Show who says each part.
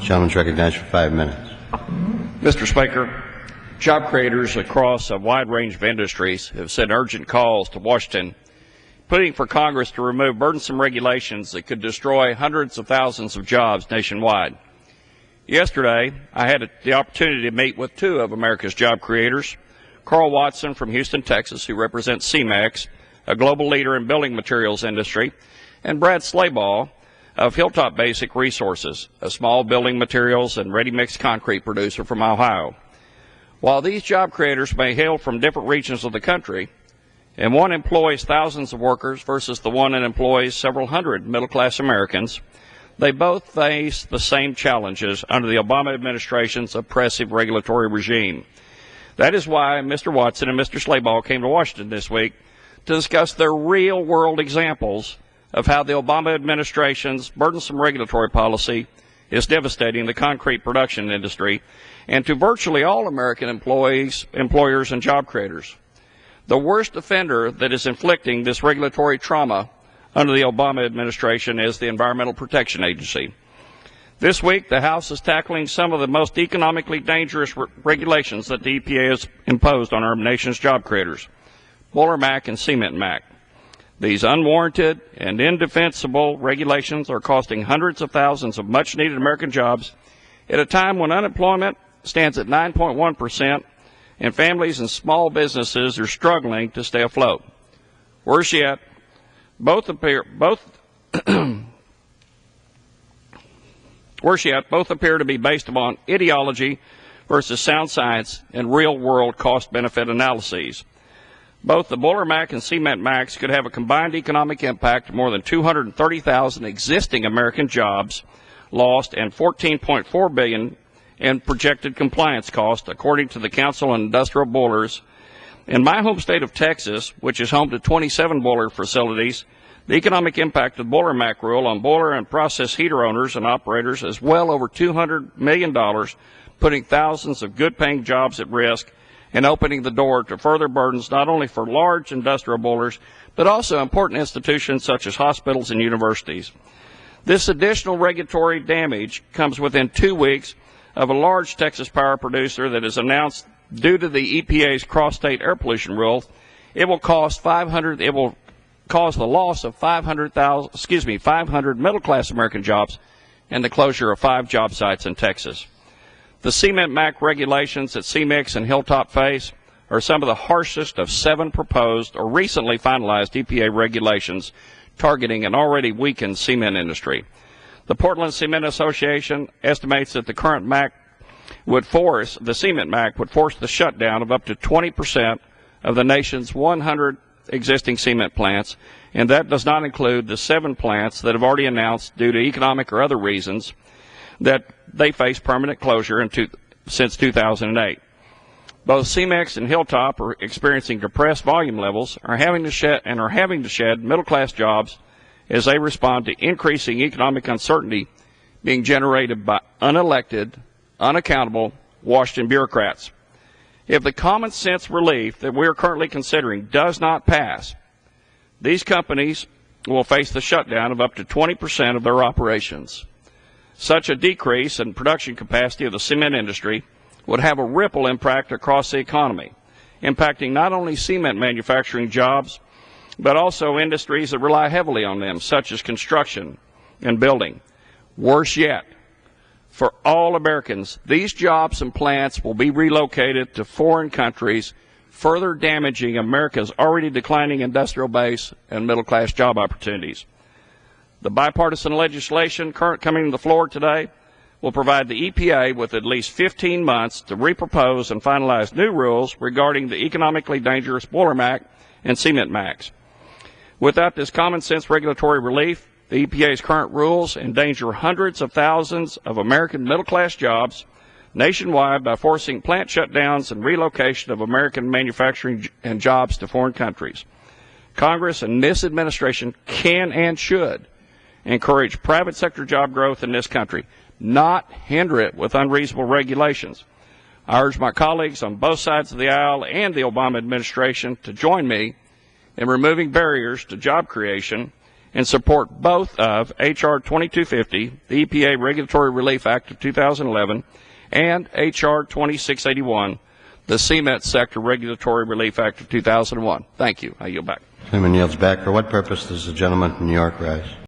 Speaker 1: Gentleman's recognized for 5 minutes.
Speaker 2: Mr. Speaker, job creators across a wide range of industries have sent urgent calls to Washington, pleading for Congress to remove burdensome regulations that could destroy hundreds of thousands of jobs nationwide. Yesterday, I had the opportunity to meet with two of America's job creators, Carl Watson from Houston, Texas, who represents CEMEX, a global leader in building materials industry, and Brad Slayball of Hilltop Basic Resources, a small building materials and ready-mix concrete producer from Ohio. While these job creators may hail from different regions of the country, and one employs thousands of workers versus the one that employs several hundred middle-class Americans, they both face the same challenges under the Obama administration's oppressive regulatory regime. That is why Mr. Watson and Mr. Slayball came to Washington this week to discuss their real-world examples of how the Obama administration's burdensome regulatory policy is devastating the concrete production industry and to virtually all American employers and job creators. The worst offender that is inflicting this regulatory trauma under the Obama administration is the Environmental Protection Agency. This week, the House is tackling some of the most economically dangerous regulations that the EPA has imposed on our nation's job creators, Boiler Mac and Cement Mac. These unwarranted and indefensible regulations are costing hundreds of thousands of much-needed American jobs at a time when unemployment stands at 9.1% and families and small businesses are struggling to stay afloat. Worse yet, both appear to be based upon ideology versus sound science and real-world cost-benefit analyses. Both the Boiler Mac and Cement Max could have a combined economic impact of more than 230,000 existing American jobs lost and $14.4 billion in projected compliance costs, according to the Council on Industrial Boilers. In my home state of Texas, which is home to 27 boiler facilities, the economic impact of the Boiler Mac rule on boiler and process heater owners and operators is well over $200 million, putting thousands of good-paying jobs at risk and opening the door to further burdens not only for large industrial boilers, but also important institutions such as hospitals and universities. This additional regulatory damage comes within 2 weeks of a large Texas power producer that has announced, due to the EPA's cross-state air pollution rule, it will cause the loss of 500 middle-class American jobs and the closure of 5 job sites in Texas. The Cement Mac regulations that CEMEX and Hilltop face are some of the harshest of 7 proposed or recently finalized EPA regulations targeting an already weakened cement industry. The Portland Cement Association estimates that the current the Cement Mac would force the shutdown of up to 20% of the nation's 100 existing cement plants, and that does not include the 7 plants that have already announced, due to economic or other reasons, that they face permanent closure since 2008. Both CEMEX and Hilltop are experiencing depressed volume levels, are having to shed middle-class jobs as they respond to increasing economic uncertainty being generated by unelected, unaccountable Washington bureaucrats. If the common sense relief that we are currently considering does not pass, these companies will face the shutdown of up to 20% of their operations. Such a decrease in production capacity of the cement industry would have a ripple impact across the economy, impacting not only cement manufacturing jobs, but also industries that rely heavily on them, such as construction and building. Worse yet, for all Americans, these jobs and plants will be relocated to foreign countries, further damaging America's already declining industrial base and middle-class job opportunities. The bipartisan legislation coming to the floor today will provide the EPA with at least 15 months to repropose and finalize new rules regarding the economically dangerous Boiler Mac and Cement Max. Without this common sense regulatory relief, the EPA's current rules endanger hundreds of thousands of American middle-class jobs nationwide by forcing plant shutdowns and relocation of American manufacturing and jobs to foreign countries. Congress and this administration can and should encourage private sector job growth in this country, not hinder it with unreasonable regulations. I urge my colleagues on both sides of the aisle and the Obama administration to join me in removing barriers to job creation and support both of H.R. 2250, the EPA Regulatory Relief Act of 2011, and H.R. 2681, the Cement Sector Regulatory Relief Act of 2001. Thank you. I yield back.
Speaker 1: Gentleman yields back. For what purpose does the gentleman from New York rise?